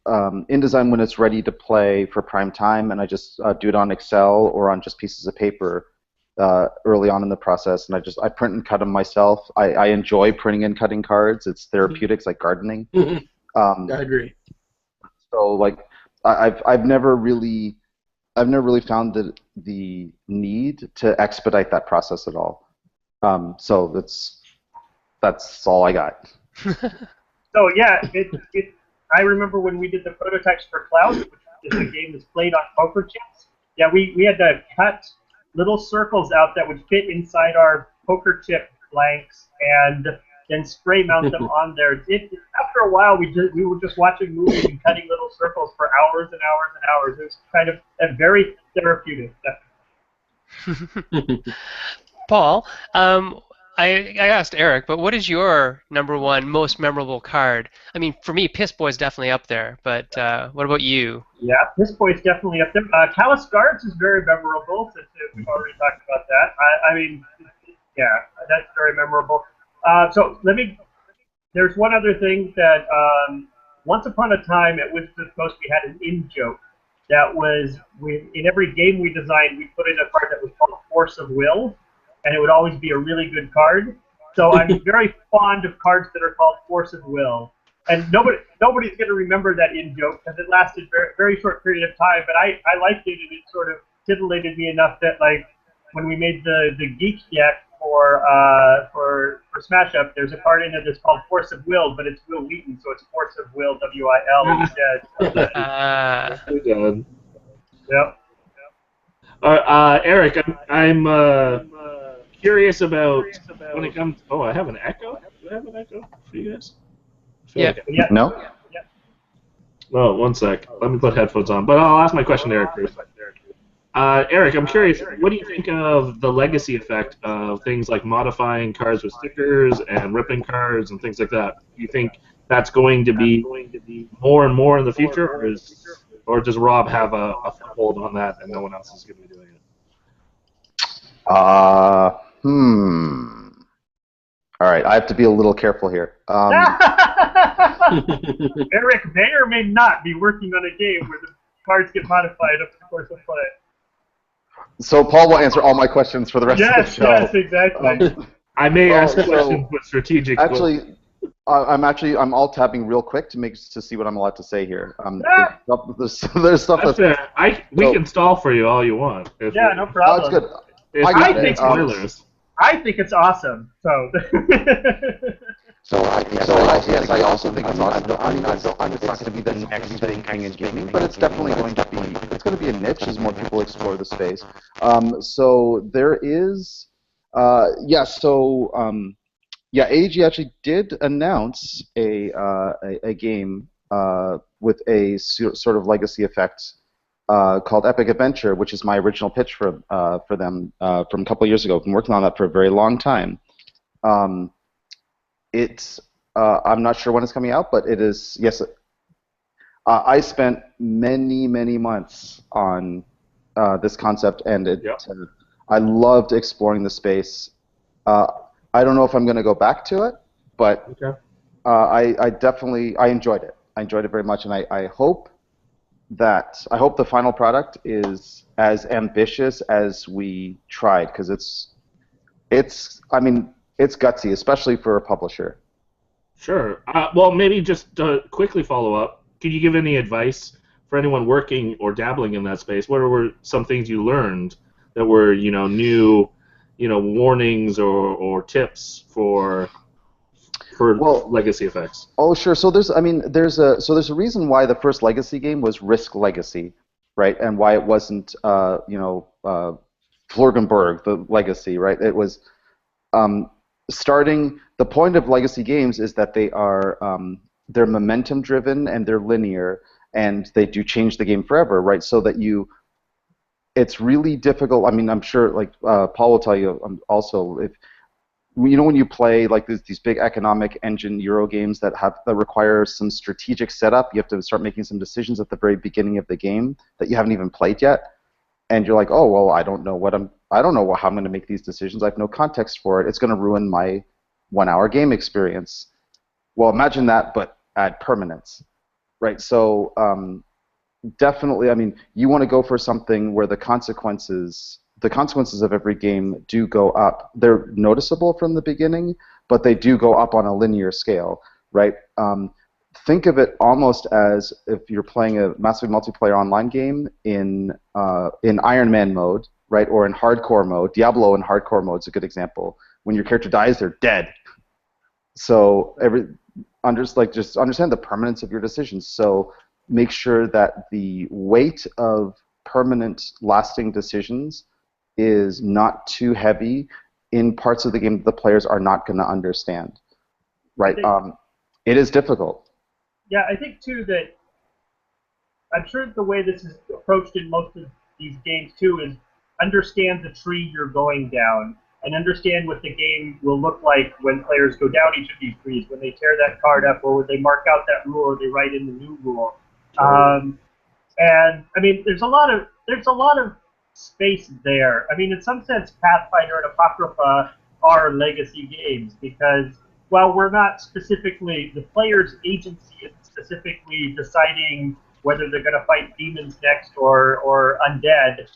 Speaker 4: InDesign when it's ready to play for prime time, and I just do it on Excel or on just pieces of paper early on in the process. And I print and cut them myself. I enjoy printing and cutting cards. It's therapeutic, like gardening.
Speaker 2: I agree.
Speaker 4: So like I've never really found the need to expedite that process at all. So that's all I got.
Speaker 5: So yeah, I remember when we did the prototypes for Cloud, which is a game that's played on poker chips. Yeah, we had to cut little circles out that would fit inside our poker chip blanks and then spray mount them on there. After a while, we were just watching movies and cutting little circles for hours and hours and hours. It was kind of a very therapeutic.
Speaker 3: Paul, I asked Eric, but what is your #1 most memorable card? I mean, for me, Piss Boy's definitely up there, but what about you?
Speaker 5: Yeah, Piss Boy's definitely up there. Callous Guards is very memorable, since we've already talked about that. I mean, yeah, that's very memorable. So there's one other thing that once upon a time at Wizards of the Coast we had an in-joke that was, in every game we designed, we put in a card that was called Force of Will, and it would always be a really good card. So I'm very fond of cards that are called Force of Will. And nobody's going to remember that in-joke because it lasted very, very short period of time, but I liked it, and it sort of titillated me enough that like when we made the geek deck for Smash Up, there's a card in it that's called Force of Will, but it's Will Wheaton, so it's Force of Will WIL instead.
Speaker 1: We did.
Speaker 5: Yep.
Speaker 1: Eric, I'm curious about when it comes. Oh, I have an echo. Do I have an echo for you guys?
Speaker 3: Yeah.
Speaker 4: No?
Speaker 1: Oh, one sec. Let me put headphones on. But I'll ask my question to Eric first. Eric, I'm curious, what do you think of the legacy effect of things like modifying cards with stickers and ripping cards and things like that? Do you think that's going to be more and more in the future, or does Rob have a foothold on that and no one else is going to be doing it?
Speaker 4: All right, I have to be a little careful here.
Speaker 5: Eric may or may not be working on a game where the cards get modified over the course of play.
Speaker 4: So Paul will answer all my questions for the rest of the show.
Speaker 5: Yes, exactly.
Speaker 1: I may ask questions with strategic.
Speaker 4: Actually, I'm alt tabbing real quick to see what I'm allowed to say here. There's stuff that's
Speaker 1: fair. We can stall for you all you want.
Speaker 5: Yeah, no problem.
Speaker 4: That's good.
Speaker 5: I think it's awesome. So.
Speaker 4: I also think it's awesome. I'm not going to be the next big thing in gaming, but it's definitely going to be a niche as more people explore the space. So there is, AEG actually did announce a game with a sort of legacy effect called Epic Adventure, which is my original pitch for them from a couple of years ago. I've been working on that for a very long time. I'm not sure when it's coming out, but it is. Yes, I spent many months on this concept, and I loved exploring the space. I don't know if I'm going to go back to it, but I definitely enjoyed it. I enjoyed it very much, and I hope the final product is as ambitious as we tried, because it's gutsy, especially for a publisher.
Speaker 1: Sure. Well, maybe just to quickly follow up, could you give any advice for anyone working or dabbling in that space? What were some things you learned that were, new, warnings or tips for legacy effects?
Speaker 4: Oh, sure. So there's a reason why the first Legacy game was Risk Legacy, right? And why it wasn't, Flurgenberg, the Legacy, right? It was starting. The point of Legacy games is that they are they're momentum driven and they're linear, and they do change the game forever, right? So that it's really difficult. I mean, I'm sure, like Paul will tell you also, if when you play like these big economic engine Euro games that require some strategic setup, you have to start making some decisions at the very beginning of the game that you haven't even played yet, and you're like, oh well, I don't know how I'm going to make these decisions. I have no context for it. It's going to ruin my 1-hour game experience. Well, imagine that, but add permanence, right? So definitely, I mean, you want to go for something where the consequences of every game do go up. They're noticeable from the beginning, but they do go up on a linear scale, right? Think of it almost as if you're playing a massive multiplayer online game in Iron Man mode, right, or in hardcore mode. Diablo in hardcore mode is a good example. When your character dies, they're dead. So just understand the permanence of your decisions. So make sure that the weight of permanent, lasting decisions is not too heavy in parts of the game that the players are not going to understand, right? It is difficult.
Speaker 5: Yeah, I think too that I'm sure the way this is approached in most of these games too is understand the tree you're going down and understand what the game will look like when players go down each of these trees, when they tear that card up, or when they mark out that rule, or they write in the new rule. And I mean, there's a lot of space there. I mean, in some sense, Pathfinder and Apocrypha are legacy games because while we're not specifically, the player's agency isn't specifically deciding whether they're going to fight demons next or undead.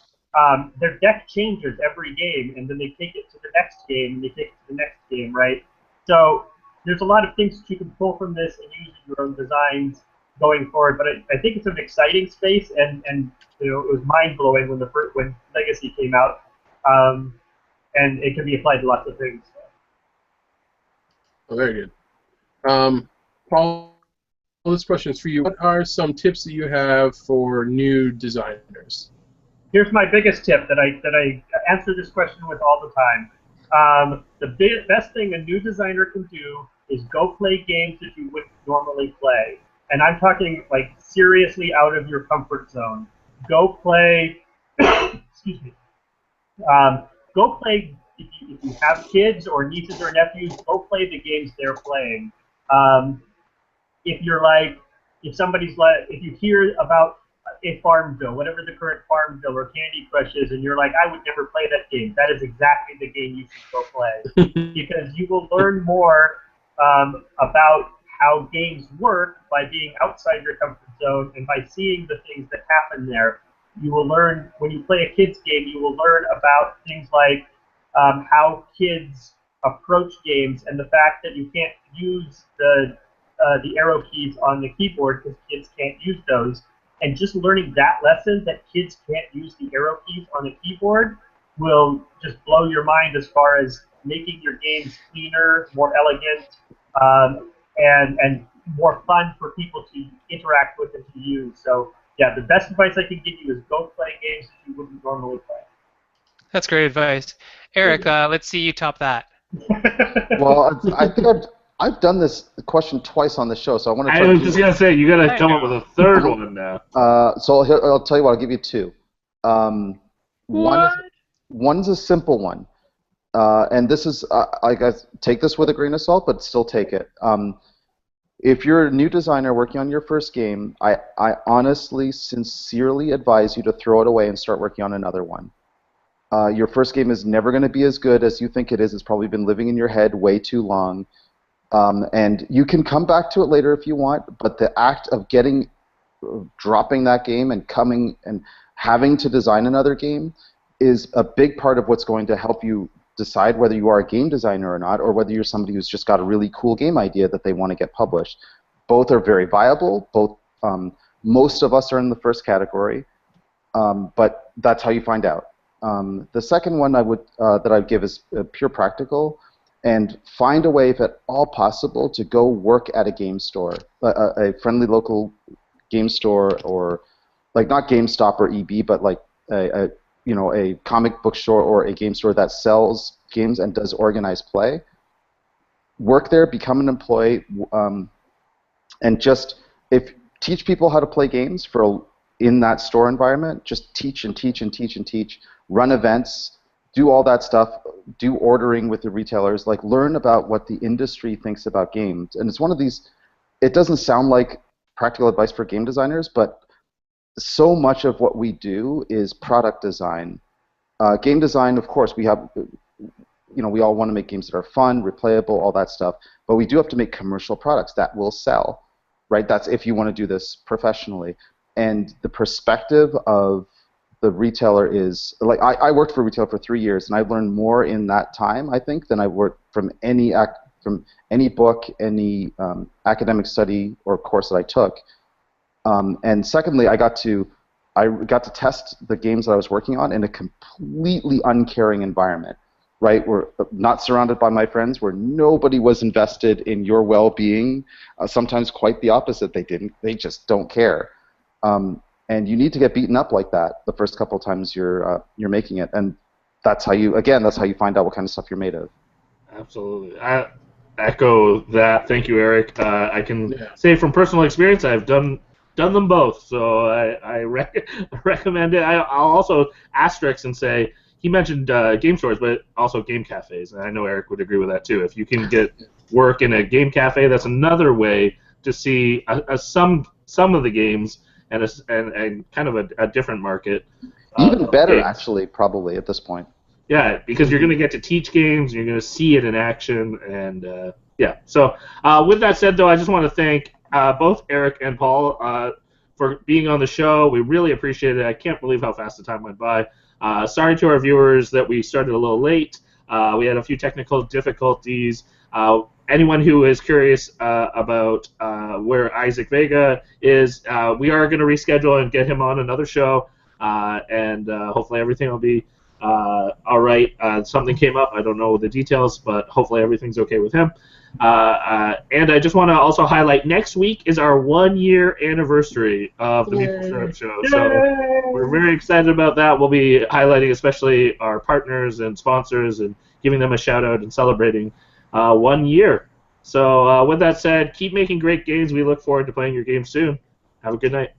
Speaker 5: Their deck changes every game, and then they take it to the next game, and they take it to the next game, right? So there's a lot of things that you can pull from this and use in your own designs. going forward. But I think it's an exciting space, and it was mind blowing when Legacy came out, and it can be applied to lots of things.
Speaker 2: Oh, very good. Paul, this question is for you. What are some tips that you have for new designers?
Speaker 5: Here's my biggest tip that I answer this question with all the time. The best thing a new designer can do is go play games that you wouldn't normally play. And I'm talking like seriously out of your comfort zone. Go play, excuse me, go play, if you have kids or nieces or nephews, go play the games they're playing. If you hear about a Farmville, whatever the current Farmville or Candy Crush is, and you're like, I would never play that game, that is exactly the game you should go play. Because you will learn more about how games work by being outside your comfort zone and by seeing the things that happen there. You will learn, when you play a kid's game, you will learn about things like how kids approach games and the fact that you can't use the arrow keys on the keyboard because kids can't use those. And just learning that lesson, that kids can't use the arrow keys on the keyboard, will just blow your mind as far as making your games cleaner, more elegant, and more fun for people to interact with and to use. So, yeah, the best advice I can give you is go play games that you wouldn't normally play.
Speaker 3: That's great advice. Eric, let's see you top that.
Speaker 4: Well, I think I've done this question twice on the show, so I want to try
Speaker 1: I was just going to say, you got to come up with a third one now.
Speaker 4: So I'll tell you what, I'll give you two. One's a simple one. And this is, I guess, take this with a grain of salt, but still take it. If you're a new designer working on your first game, I honestly, sincerely advise you to throw it away and start working on another one. Your first game is never going to be as good as you think it is. It's probably been living in your head way too long. And you can come back to it later if you want, but the act of dropping that game and coming and having to design another game is a big part of what's going to help you decide whether you are a game designer or not, or whether you're somebody who's just got a really cool game idea that they want to get published. Both are very viable. Most of us are in the first category, but that's how you find out. The second one that I'd give is pure practical, and find a way, if at all possible, to go work at a game store, a friendly local game store, or like not GameStop or EB, but like a comic book store or a game store that sells games and does organized play. Work there, become an employee, and just teach people how to play games in that store environment. Just teach and teach and teach and teach. Run events. Do all that stuff. Do ordering with the retailers. Like, learn about what the industry thinks about games. And it's one of these. It doesn't sound like practical advice for game designers, but so much of what we do is product design. Game design, of course, we all want to make games that are fun, replayable, all that stuff. But we do have to make commercial products that will sell, right? That's if you want to do this professionally. And the perspective of the retailer is, like, I worked for a retailer for 3 years, and I've learned more in that time, I think, than I worked from any book, any academic study or course that I took. And secondly, I got to test the games that I was working on in a completely uncaring environment, right? We're not surrounded by my friends, where nobody was invested in your well-being. Sometimes quite the opposite. They just don't care. And you need to get beaten up like that the first couple of times you're making it, and that's how you find out what kind of stuff you're made of.
Speaker 1: Absolutely. I echo that. Thank you, Eric. I can say from personal experience, I've done them both, so I recommend it. I'll also asterisk and say, he mentioned game stores, but also game cafes, and I know Eric would agree with that too. If you can get work in a game cafe, that's another way to see some of the games and kind of a different market.
Speaker 4: Even better, actually, probably at this point.
Speaker 1: Yeah, because you're going to get to teach games, you're going to see it in action, and yeah. So with that said, though, I just want to thank both Eric and Paul for being on the show. We really appreciate it. I can't believe how fast the time went by. Sorry to our viewers that we started a little late. We had a few technical difficulties. anyone who is curious about where Isaac Vega is, we are going to reschedule and get him on another show, and hopefully everything will be all right. Something came up. I don't know the details, but hopefully everything's okay with him. And I just want to also highlight, next week is our 1-year anniversary of the Meeple Syrup Show. So we're very excited about that. We'll be highlighting especially our partners and sponsors and giving them a shout out and celebrating 1 year. So with that said, keep making great games. We look forward to playing your games soon. Have a good night.